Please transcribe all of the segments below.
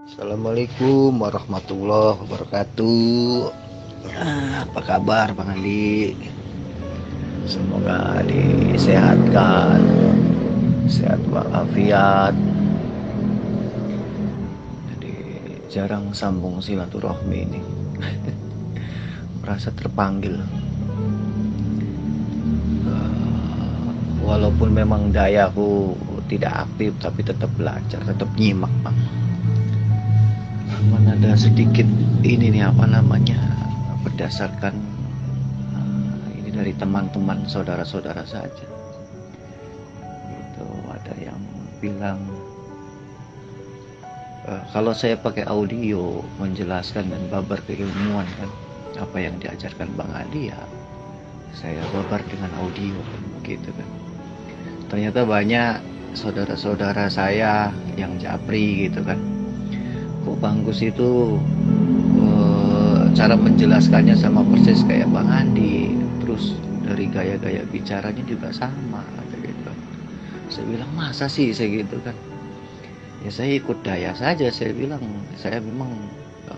Assalamualaikum warahmatullahi wabarakatuh. Apa kabar Bang Andi? Semoga disehatkan, sehat walafiat. Jadi jarang sambung silaturahmi ini. Merasa terpanggil. Walaupun memang dayaku tidak aktif, tapi tetap belajar, tetap nyimak Bang. Cuman ada sedikit ini nih berdasarkan ini dari teman-teman saudara-saudara saja. Itu ada yang bilang kalau saya pakai audio menjelaskan dan babar keilmuan kan apa yang diajarkan Bang Adi ya saya babar dengan audio kan begitu kan. Ternyata banyak saudara-saudara saya yang japri gitu kan. Kok Bang Gus itu cara menjelaskannya sama persis kayak Bang Andi, terus dari gaya-gaya bicaranya juga sama gitu. Saya bilang masa sih saya gitu kan. Ya saya ikut daya saja, saya bilang saya memang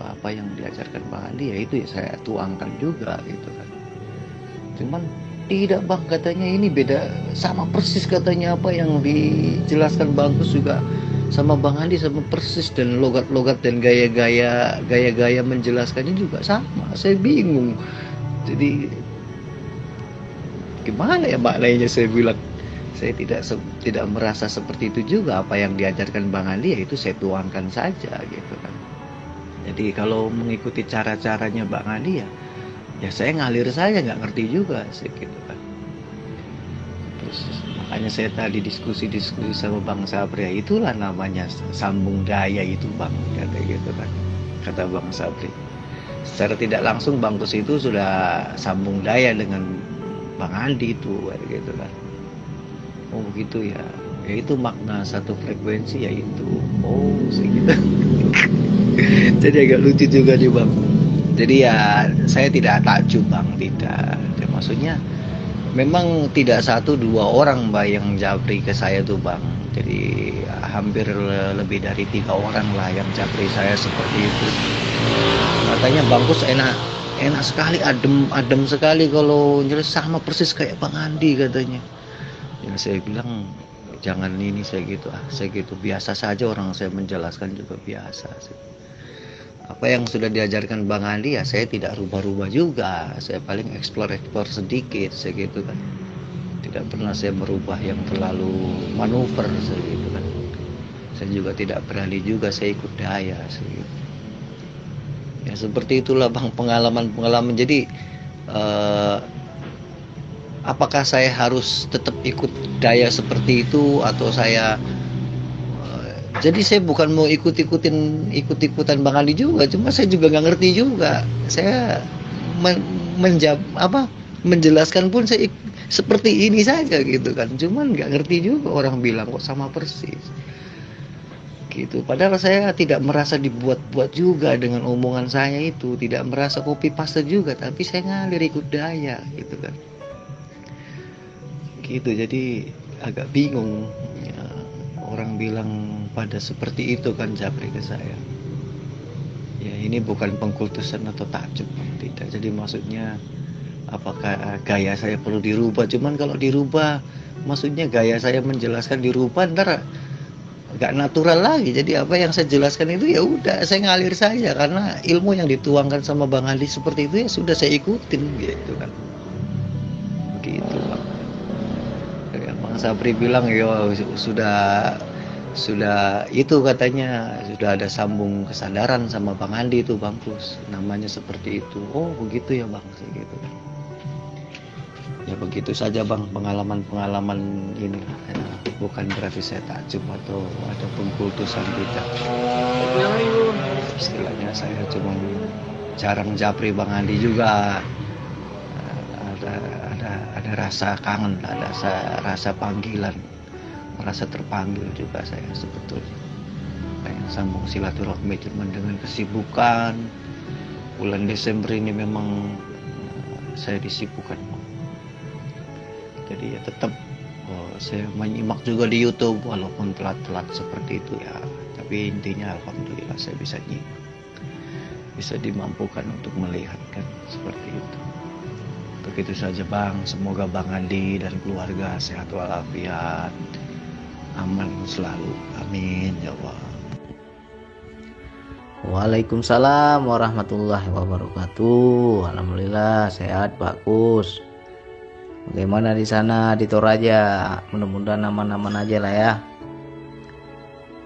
apa yang diajarkan Bang Andi ya itu ya saya tuangkan juga gitu kan. Cuman tidak Bang, katanya ini beda sama persis katanya apa yang dijelaskan bagus juga sama Bang Andi sama persis, dan logat-logat dan gaya-gaya menjelaskannya juga sama. Saya bingung. Jadi gimana ya maknanya, saya bilang saya tidak merasa seperti itu juga. Apa yang diajarkan Bang Andi ya itu saya tuangkan saja gitu kan. Jadi kalau mengikuti cara-caranya Bang Andi ya saya ngalir saja, nggak ngerti juga sih gitu kan. Terus makanya saya tadi diskusi sama Bang Sabri, ya itulah namanya sambung daya itu Bang, kata gitu kan, kata Bang Sabri. Secara tidak langsung Bang Kus itu sudah sambung daya dengan Bang Andi itu gitu kan. Oh begitu ya, ya itu makna satu frekuensi ya itu. Oh segitu. Jadi agak lucu juga nih Bang. Jadi ya saya tidak takjub Bang, tidak. Ya, maksudnya memang tidak satu dua orang Mbak yang japri ke saya tuh Bang. Jadi hampir lebih dari 3 orang lah yang japri saya seperti itu. Katanya Bangkus enak sekali, adem sekali kalau jelas sama persis kayak Bang Andi katanya. Ya saya bilang jangan ini saya gitu saya gitu biasa saja, orang saya menjelaskan juga biasa sih. Apa yang sudah diajarkan Bang Andi ya saya tidak rubah-rubah juga, saya paling explore sedikit saya gitu kan. Tidak pernah saya merubah yang terlalu manuver saya gitu kan. Saya juga tidak berani juga saya ikut daya saya gitu. Ya seperti itulah Bang, pengalaman. Jadi apakah saya harus tetap ikut daya seperti itu atau saya jadi saya bukan mau ikut-ikutan Bang Andi juga, cuma saya juga nggak ngerti juga. Saya menjelaskan pun saya seperti ini saja gitu kan, cuman nggak ngerti juga, orang bilang kok sama persis gitu. Padahal saya tidak merasa dibuat-buat juga dengan omongan saya itu, tidak merasa copy paste juga, tapi saya ngalir ikut daya gitu kan. Gitu, jadi agak bingung ya, orang bilang pada seperti itu kan japri ke saya. Ya ini bukan pengkultusan atau takjub, tidak. Jadi maksudnya apakah gaya saya perlu dirubah? Cuman kalau dirubah, maksudnya gaya saya menjelaskan dirubah ntar gak natural lagi. Jadi apa yang saya jelaskan itu ya udah saya ngalir saja, karena ilmu yang dituangkan sama Bang Andi seperti itu ya sudah saya ikutin gitu kan. Begitu Bang. Kayak Bang Sabri bilang ya sudah itu katanya sudah ada sambung kesadaran sama Bang Andi itu Bang Kus, namanya seperti itu. Oh begitu ya Bang, segitu. Ya begitu saja Bang, pengalaman ini bukan berarti saya takjub atau ada pengkultusan, tidak. Istilahnya saya cuma jarang japri Bang Andi juga. Ada rasa kangen, ada rasa panggilan, merasa terpanggil juga saya sebetulnya. Pengen sambung silaturahmi cuma dengan kesibukan. Bulan Desember ini memang saya disibukkan. Jadi ya tetap saya menyimak juga di YouTube walaupun telat-telat seperti itu ya. Tapi tapi intinya alhamdulillah saya bisa nyimak, bisa dimampukan untuk melihat kan, seperti itu. Untuk itu saja Bang, semoga Bang Andi dan keluarga sehat walafiat, aman selalu, amin ya Allah. Waalaikumsalam warahmatullahi wabarakatuh. Alhamdulillah sehat Pak Kus. Bagaimana di sana di Toraja? Mudah-mudahan aman-aman aja lah ya.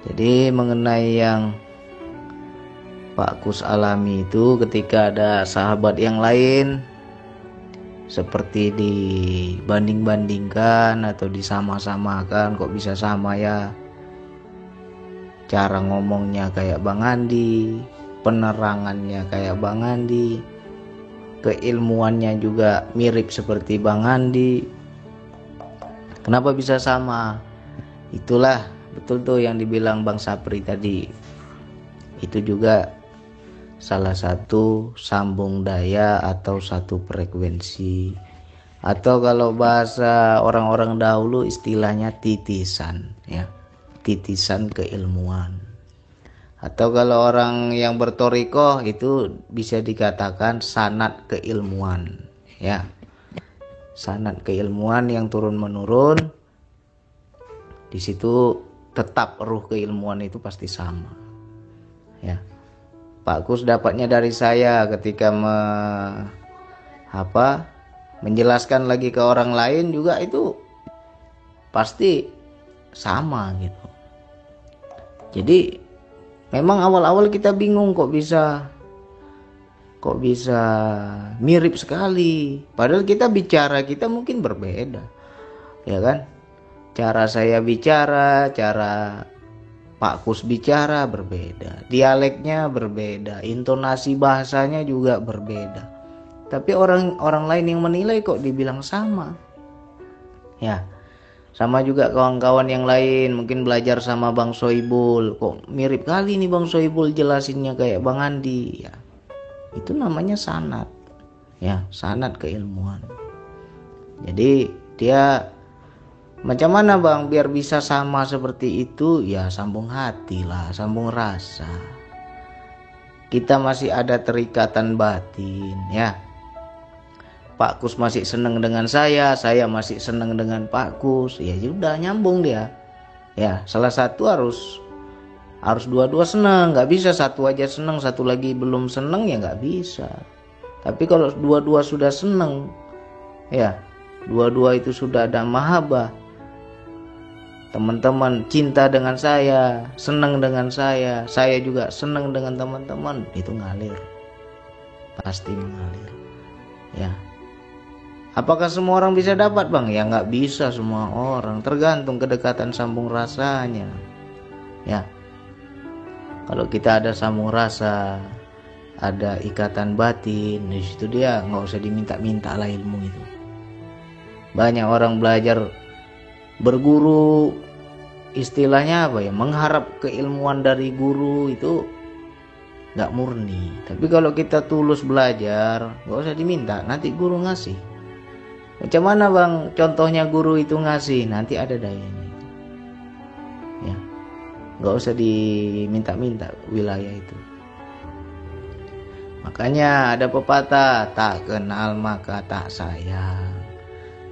Jadi mengenai yang Pak Kus alami itu, ketika ada sahabat yang lain seperti dibanding-bandingkan atau disama-samakan, kok bisa sama ya, cara ngomongnya kayak Bang Andi, penerangannya kayak Bang Andi, keilmuannya juga mirip seperti Bang Andi. Kenapa bisa sama? Itulah betul tuh yang dibilang Bang Sapri tadi. Itu juga salah satu sambung daya atau satu frekuensi, atau kalau bahasa orang-orang dahulu istilahnya titisan ya, titisan keilmuan. Atau kalau orang yang bertorikoh itu bisa dikatakan sanad keilmuan ya, sanad keilmuan yang turun menurun. Di situ tetap ruh keilmuan itu pasti sama ya. Pak Kus dapatnya dari saya ketika menjelaskan lagi ke orang lain juga itu pasti sama gitu. Jadi memang awal-awal kita bingung kok bisa mirip sekali, padahal kita bicara kita mungkin berbeda ya kan. Cara saya bicara, cara Pak Kus bicara berbeda, dialeknya berbeda, intonasi bahasanya juga berbeda. Tapi orang lain yang menilai kok dibilang sama. Ya, sama juga kawan-kawan yang lain mungkin belajar sama Bang Soibul, kok mirip kali nih Bang Soibul jelasinnya kayak Bang Andi. Ya, itu namanya sanad. Ya, sanad keilmuan. Jadi dia macam mana Bang biar bisa sama seperti itu? Ya sambung hati lah, sambung rasa. Kita masih ada terikatan batin ya. Pak Kus masih senang dengan saya masih senang dengan Pak Kus. Ya sudah nyambung dia. Ya salah satu harus dua-dua senang. Nggak bisa satu aja senang, satu lagi belum senang, ya nggak bisa. Tapi kalau dua-dua sudah senang, ya dua-dua itu sudah ada mahabbah, teman-teman cinta dengan saya, senang dengan saya juga senang dengan teman-teman, itu ngalir, pasti mengalir ya. Apakah semua orang bisa dapat Bang? Ya nggak bisa semua orang, tergantung kedekatan sambung rasanya ya. Kalau kita ada sambung rasa, ada ikatan batin, di situ dia nggak usah diminta-minta lah ilmu itu. Banyak orang belajar berguru, istilahnya apa ya, mengharap keilmuan dari guru itu nggak murni. Tapi kalau kita tulus belajar, nggak usah diminta, nanti guru ngasih. Macam mana Bang contohnya guru itu ngasih? Nanti ada dayanya ya, nggak usah diminta-minta wilayah itu. Makanya ada pepatah, tak kenal maka tak sayang.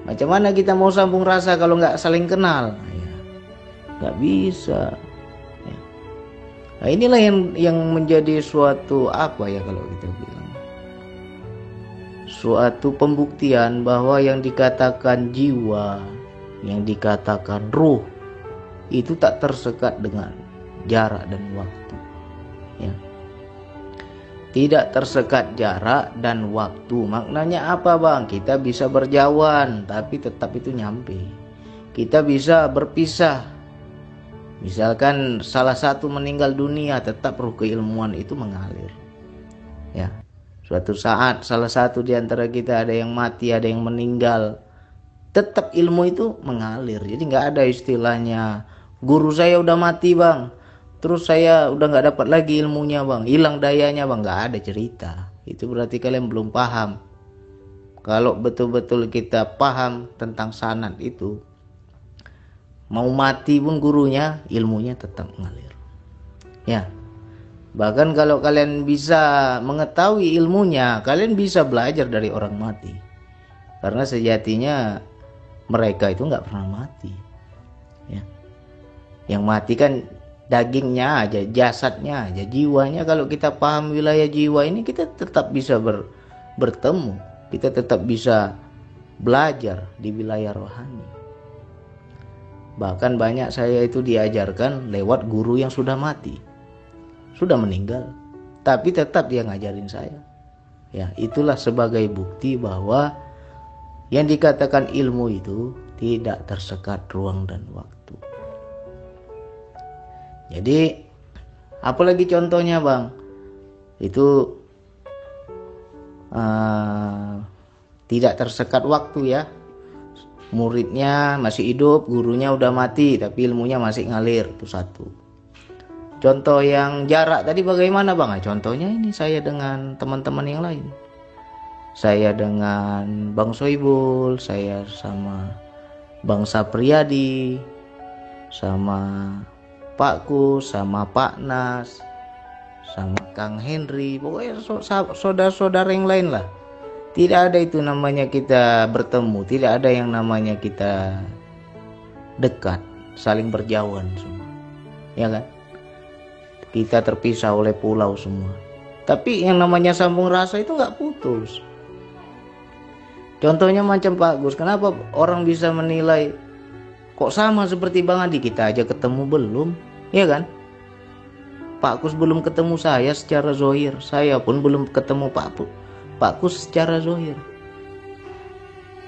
Macam mana kita mau sambung rasa kalau nggak saling kenal? Ya, nggak bisa. Ya. Nah inilah yang menjadi suatu apa ya kalau kita bilang, suatu pembuktian bahwa yang dikatakan jiwa, yang dikatakan ruh itu tak tersekat dengan jarak dan waktu. Ya. Tidak tersekat jarak dan waktu. Maknanya apa Bang? Kita bisa berjauhan tapi tetap itu nyampe. Kita bisa berpisah. Misalkan salah satu meninggal dunia, tetap ruh keilmuan itu mengalir. Ya. Suatu saat salah satu di antara kita ada yang mati, ada yang meninggal, tetap ilmu itu mengalir. Jadi nggak ada istilahnya guru saya udah mati Bang, terus saya udah nggak dapat lagi ilmunya Bang, hilang dayanya Bang. Nggak ada cerita. Itu berarti kalian belum paham. Kalau betul-betul kita paham tentang sanad itu, mau mati pun gurunya, ilmunya tetap mengalir Ya, bahkan kalau kalian bisa mengetahui ilmunya, kalian bisa belajar dari orang mati. Karena sejatinya mereka itu nggak pernah mati. Ya. Yang mati kan dagingnya aja, jasadnya aja, jiwanya. Kalau kita paham wilayah jiwa ini, kita tetap bisa bertemu, kita tetap bisa belajar di wilayah rohani. Bahkan banyak saya itu diajarkan lewat guru yang sudah mati, sudah meninggal, tapi tetap dia ngajarin saya. Ya, itulah sebagai bukti bahwa yang dikatakan ilmu itu tidak tersekat ruang dan waktu. Jadi apalagi contohnya Bang, itu tidak tersekat waktu ya. Muridnya masih hidup, gurunya udah mati, tapi ilmunya masih ngalir, itu satu. Contoh yang jarak tadi bagaimana Bang? Contohnya ini saya dengan teman-teman yang lain. Saya dengan Bang Soibul, saya sama Bang Sapriyadi, sama Pak Kus, sama Pak Nas, sama Kang Henry, pokoknya saudara-saudara yang lain lah. Tidak ada itu namanya kita bertemu, tidak ada yang namanya kita dekat, saling berjauhan semua, ya kan? Kita terpisah oleh pulau semua, tapi yang namanya sambung rasa itu nggak putus. Contohnya macam Pak Gus, kenapa orang bisa menilai kok sama seperti Bang Andi? Kita aja ketemu belum, ya kan? Pak Kus belum ketemu saya secara zohir, saya pun belum ketemu Pak Kus secara zohir.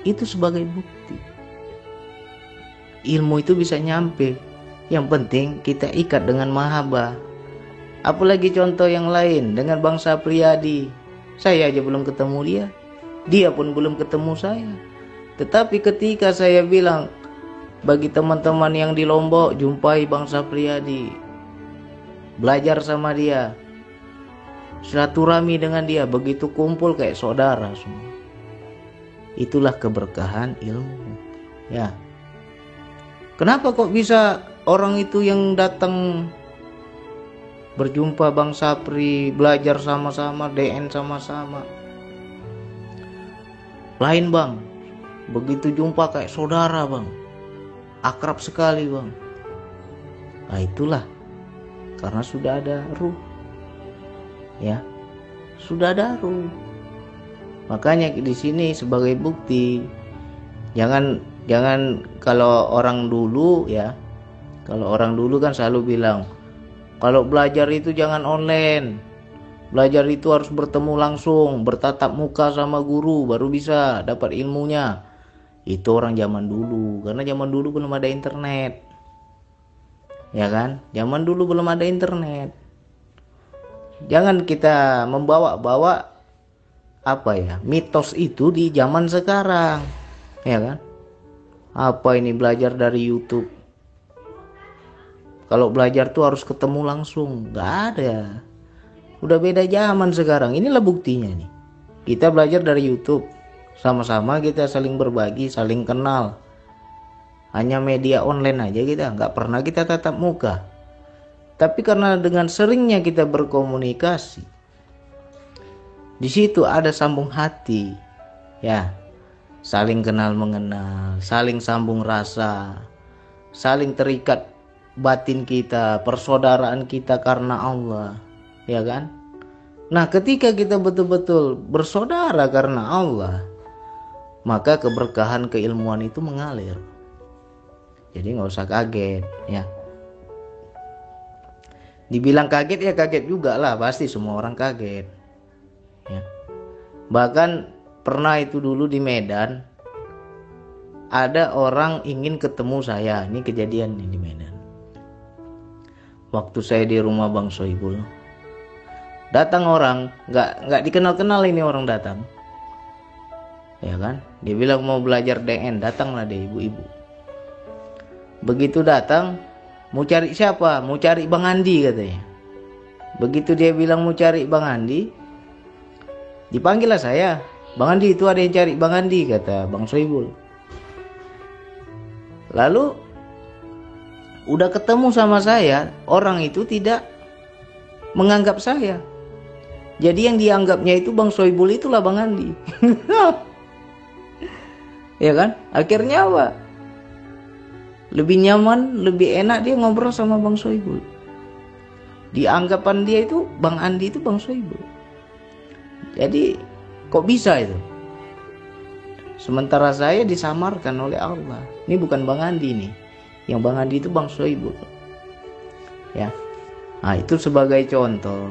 Itu sebagai bukti ilmu itu bisa nyampe. Yang penting kita ikat dengan mahabbah. Apalagi contoh yang lain dengan Bang Sapriyadi, saya aja belum ketemu dia, dia pun belum ketemu saya. Tetapi ketika saya bilang bagi teman-teman yang di Lombok, jumpai Bang Sapriyadi, belajar sama dia, silaturahmi dengan dia, begitu kumpul kayak saudara semua. Itulah keberkahan ilmu. Ya. Kenapa kok bisa orang itu yang datang berjumpa Bang Sapri, belajar sama-sama, DN sama-sama, lain Bang, begitu jumpa kayak saudara Bang, akrab sekali Bang. Nah itulah karena sudah ada ruh, ya, sudah ada ruh. Makanya di sini sebagai bukti, jangan kalau orang dulu ya, kalau orang dulu kan selalu bilang kalau belajar itu jangan online, belajar itu harus bertemu langsung, bertatap muka sama guru baru bisa dapat ilmunya. Itu orang zaman dulu, karena zaman dulu belum ada internet, ya kan? Zaman dulu belum ada internet. Jangan kita membawa-bawa apa ya, mitos itu di zaman sekarang, ya kan? Apa ini belajar dari YouTube? Kalau belajar tuh harus ketemu langsung, nggak ada. Udah beda zaman sekarang. Inilah buktinya nih. Kita belajar dari YouTube, sama-sama kita saling berbagi, saling kenal. Hanya media online aja kita, nggak pernah kita tatap muka. Tapi karena dengan seringnya kita berkomunikasi, di situ ada sambung hati, ya, saling kenal mengenal, saling sambung rasa, saling terikat batin kita, persaudaraan kita karena Allah, ya kan? Nah, ketika kita betul-betul bersaudara karena Allah, maka keberkahan keilmuan itu mengalir. Jadi nggak usah kaget, ya. Dibilang kaget ya kaget juga lah, pasti semua orang kaget, ya. Bahkan pernah itu dulu di Medan, ada orang ingin ketemu saya. Ini kejadian nih di Medan. Waktu saya di rumah Bang Soibul, datang orang, nggak dikenal-kenal ini orang datang, ya kan? Dia bilang mau belajar DN, datanglah deh ibu-ibu. Begitu datang, mau cari siapa? Mau cari Bang Andi katanya. Begitu dia bilang mau cari Bang Andi, dipanggillah saya. Bang Andi, itu ada yang cari Bang Andi, kata Bang Soibul. Lalu udah ketemu sama saya, orang itu tidak menganggap saya. Jadi yang dianggapnya itu Bang Soebul itulah Bang Andi. Ya kan? Akhirnya apa? Lebih nyaman, lebih enak dia ngobrol sama Bang Soebul. Di anggapan dia itu Bang Andi itu Bang Soebul. Jadi kok bisa itu? Sementara saya disamarkan oleh Allah. Ini bukan Bang Andi nih. Yang Bang Andi itu Bang Soebul. Ya. Nah, itu sebagai contoh.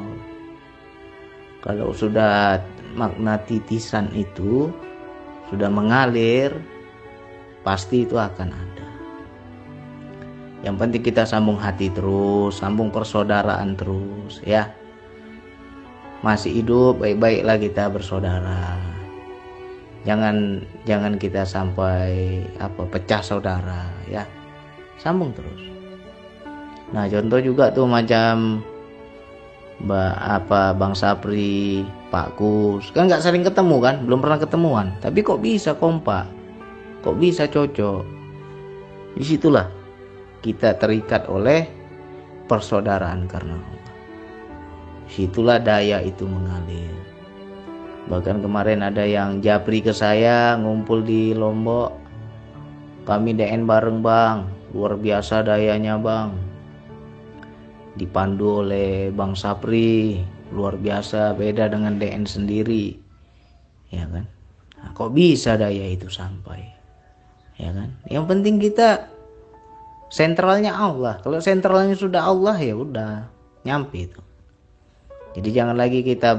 Kalau sudah makna titisan itu sudah mengalir, pasti itu akan ada. Yang penting kita sambung hati terus, sambung persaudaraan terus, ya. Masih hidup, baik-baiklah kita bersaudara. Jangan kita sampai pecah saudara, ya. Sambung terus. Nah, contoh juga tuh macam Bang Sapri, Pak Kus, kan nggak sering ketemu kan, belum pernah ketemuan, tapi kok bisa kompak, kok bisa cocok. Disitulah kita terikat oleh persaudaraan karena Allah. Disitulah daya itu mengalir. Bahkan kemarin ada yang japri ke saya, ngumpul di Lombok, kami DN bareng Bang, luar biasa dayanya Bang. Dipandu oleh Bang Sapri, luar biasa, beda dengan DN sendiri, ya kan? Nah, kok bisa daya itu sampai, ya kan? Yang penting kita sentralnya Allah. Kalau sentralnya sudah Allah, ya udah nyampe itu. Jadi jangan lagi kita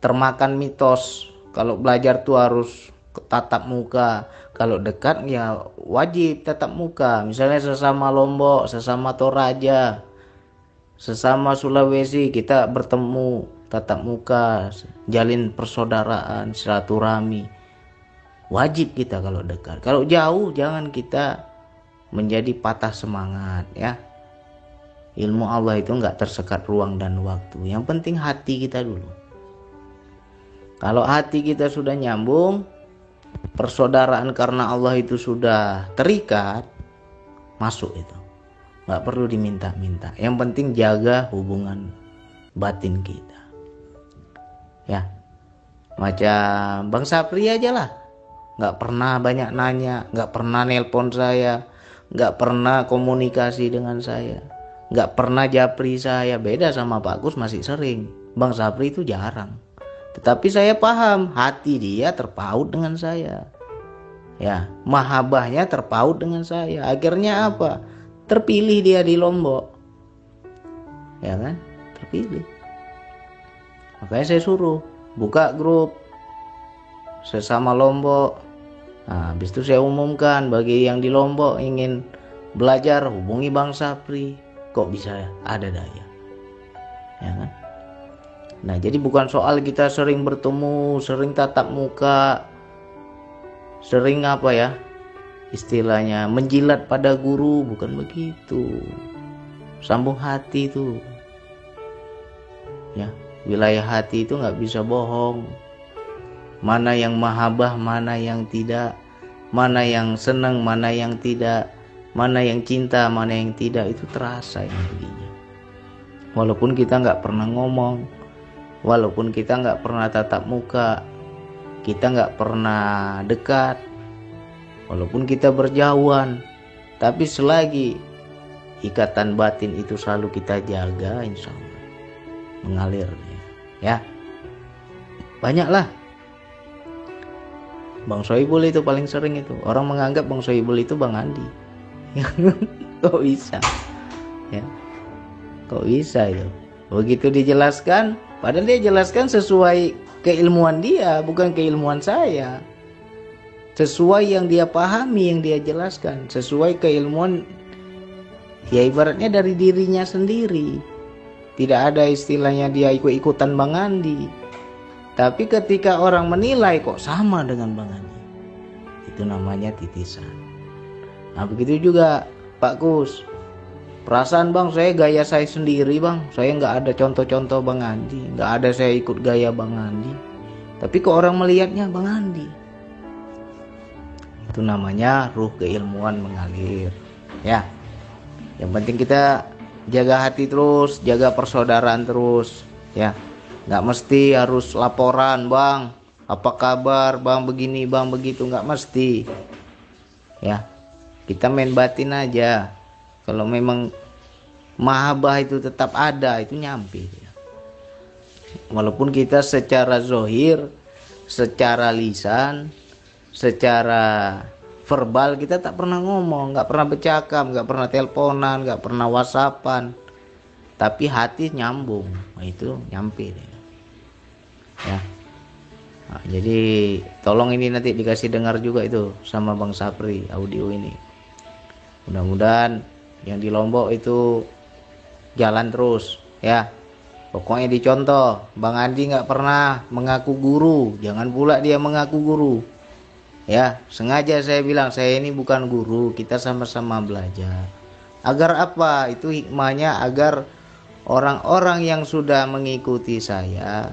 termakan mitos kalau belajar tuh harus tatap muka. Kalau dekat ya wajib tatap muka. Misalnya sesama Lombok, sesama Toraja, sesama Sulawesi, kita bertemu tatap muka, jalin persaudaraan, silaturahmi. Wajib kita kalau dekat. Kalau jauh jangan kita menjadi patah semangat, ya. Ilmu Allah itu nggak tersekat ruang dan waktu. Yang penting hati kita dulu. Kalau hati kita sudah nyambung, persaudaraan karena Allah itu sudah terikat, masuk itu. Nggak perlu diminta-minta. Yang penting jaga hubungan batin kita. Ya, macam Bang Sapri aja lah. Nggak pernah banyak nanya, nggak pernah nelpon saya, nggak pernah komunikasi dengan saya, nggak pernah japri saya. Beda sama Pak Kus masih sering. Bang Sapri itu jarang. Tetapi saya paham hati dia terpaut dengan saya. Ya, mahabbahnya terpaut dengan saya. Akhirnya apa? Terpilih dia di Lombok. Ya kan? Terpilih. Makanya saya suruh buka grup sesama Lombok. Nah, habis itu saya umumkan bagi yang di Lombok ingin belajar, hubungi Bang Sapri. Kok bisa ada daya? Ya kan? Nah, jadi bukan soal kita sering bertemu, sering tatap muka, sering istilahnya menjilat pada guru, bukan begitu. Sambung hati itu. Ya, wilayah hati itu nggak bisa bohong. Mana yang mahabbah, mana yang tidak, mana yang senang, mana yang tidak, mana yang cinta, mana yang tidak, itu terasa energinya. Walaupun kita nggak pernah ngomong, walaupun kita nggak pernah tatap muka, kita nggak pernah dekat, walaupun kita berjauhan, tapi selagi ikatan batin itu selalu kita jaga, insya Allah mengalir, ya. Banyaklah. Bang Soebul itu paling sering itu. Orang menganggap Bang Soebul itu Bang Andi. Kok bisa? Ya. Kok bisa itu? Begitu dijelaskan, padahal dia jelaskan sesuai keilmuan dia, bukan keilmuan saya. Sesuai yang dia pahami, yang dia jelaskan, sesuai keilmuan, ya ibaratnya dari dirinya sendiri. Tidak ada istilahnya dia ikut-ikutan Bang Andi. Tapi ketika orang menilai kok sama dengan Bang Andi, itu namanya titisan. Nah, begitu juga Pak Kus. Perasaan Bang, saya gaya saya sendiri Bang. Saya nggak ada contoh-contoh Bang Andi, nggak ada saya ikut gaya Bang Andi. Tapi kok orang melihatnya Bang Andi. Itu namanya ruh keilmuan mengalir. Ya, yang penting kita jaga hati terus, jaga persaudaraan terus, ya. Nggak mesti harus laporan, bang, apa kabar, bang begini, bang begitu, nggak mesti, ya. Kita main batin aja. Kalau memang mahabbah itu tetap ada, itu nyampe, ya. Walaupun kita secara zohir, secara lisan, secara verbal kita tak pernah ngomong, nggak pernah bercakap, nggak pernah teleponan, nggak pernah whatsappan, tapi hati nyambung, nah, itu nyampe deh. Ya. Nah, jadi tolong ini nanti dikasih dengar juga itu sama Bang Sapri audio ini. Mudah-mudahan yang di Lombok itu jalan terus, ya. Pokoknya dicontoh. Bang Andi nggak pernah mengaku guru, jangan pula dia mengaku guru. Ya, sengaja saya bilang saya ini bukan guru, kita sama-sama belajar. Agar apa? Itu hikmahnya agar orang-orang yang sudah mengikuti saya,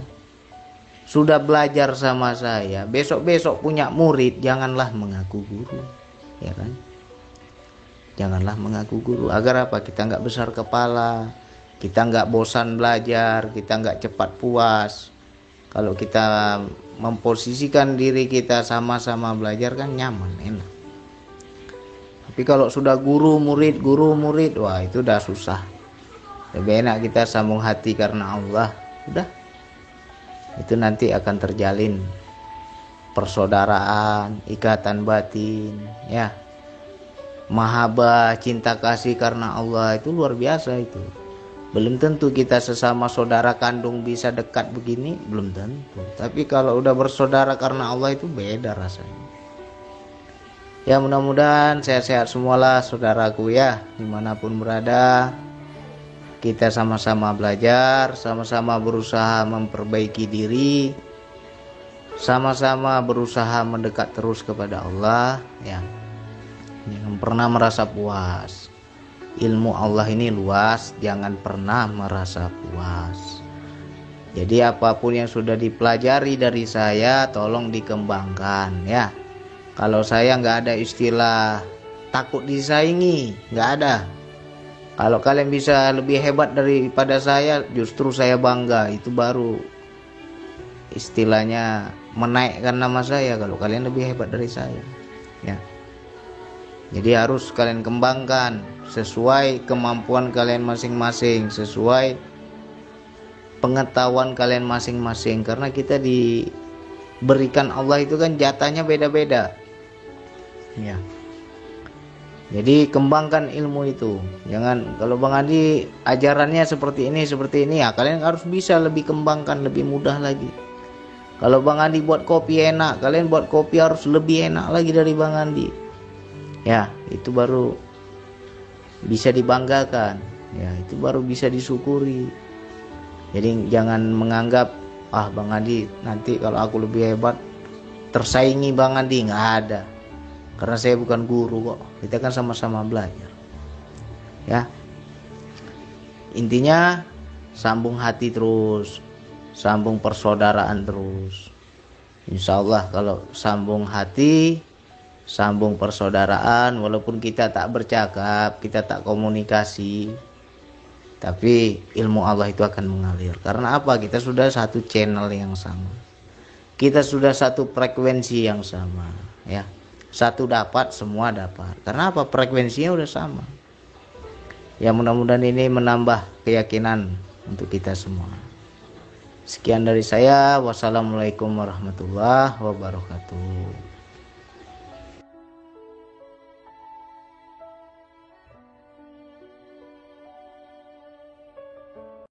sudah belajar sama saya, besok-besok punya murid, janganlah mengaku guru, ya kan? Janganlah mengaku guru. Agar apa? Kita nggak besar kepala, kita nggak bosan belajar, kita nggak cepat puas. Kalau kita memposisikan diri kita sama-sama belajar kan nyaman, enak. Tapi kalau sudah guru murid, wah itu udah susah. Lebih enak kita sambung hati karena Allah, udah. Itu nanti akan terjalin persaudaraan, ikatan batin, ya. Mahabbah, cinta kasih karena Allah itu luar biasa itu. Belum tentu kita sesama saudara kandung bisa dekat begini, belum tentu. Tapi kalau udah bersaudara karena Allah itu beda rasanya. Ya mudah-mudahan sehat-sehat semualah saudaraku ya, dimanapun berada. Kita sama-sama belajar, sama-sama berusaha memperbaiki diri, sama-sama berusaha mendekat terus kepada Allah, ya. Jangan pernah merasa puas. Ilmu Allah ini luas, jangan pernah merasa puas. Jadi apapun yang sudah dipelajari dari saya, tolong dikembangkan, ya. Kalau saya nggak ada istilah takut disaingi, nggak ada. Kalau kalian bisa lebih hebat daripada saya, justru saya bangga. Itu baru istilahnya menaikkan nama saya. Kalau kalian lebih hebat dari saya, ya. Jadi harus kalian kembangkan sesuai kemampuan kalian masing-masing, sesuai pengetahuan kalian masing-masing. Karena kita diberikan Allah itu kan jatahnya beda-beda, ya. Jadi kembangkan ilmu itu. Jangan kalau Bang Andi ajarannya seperti ini ya, kalian harus bisa lebih kembangkan, lebih mudah lagi. Kalau Bang Andi buat kopi enak, kalian buat kopi harus lebih enak lagi dari Bang Andi. Ya, itu baru bisa dibanggakan. Ya, itu baru bisa disyukuri. Jadi jangan menganggap Bang Andi nanti kalau aku lebih hebat tersaingi Bang Andi, nggak ada. Karena saya bukan guru kok. Kita kan sama-sama belajar, ya. Intinya sambung hati terus, sambung persaudaraan terus. Insya Allah kalau sambung hati, sambung persaudaraan, walaupun kita tak bercakap, kita tak komunikasi, tapi ilmu Allah itu akan mengalir. Karena apa? Kita sudah satu channel yang sama, kita sudah satu frekuensi yang sama, ya. Satu dapat, semua dapat. Karena apa? Frekuensinya udah sama. Ya mudah-mudahan ini menambah keyakinan untuk kita semua. Sekian dari saya. Wassalamualaikum warahmatullahi wabarakatuh.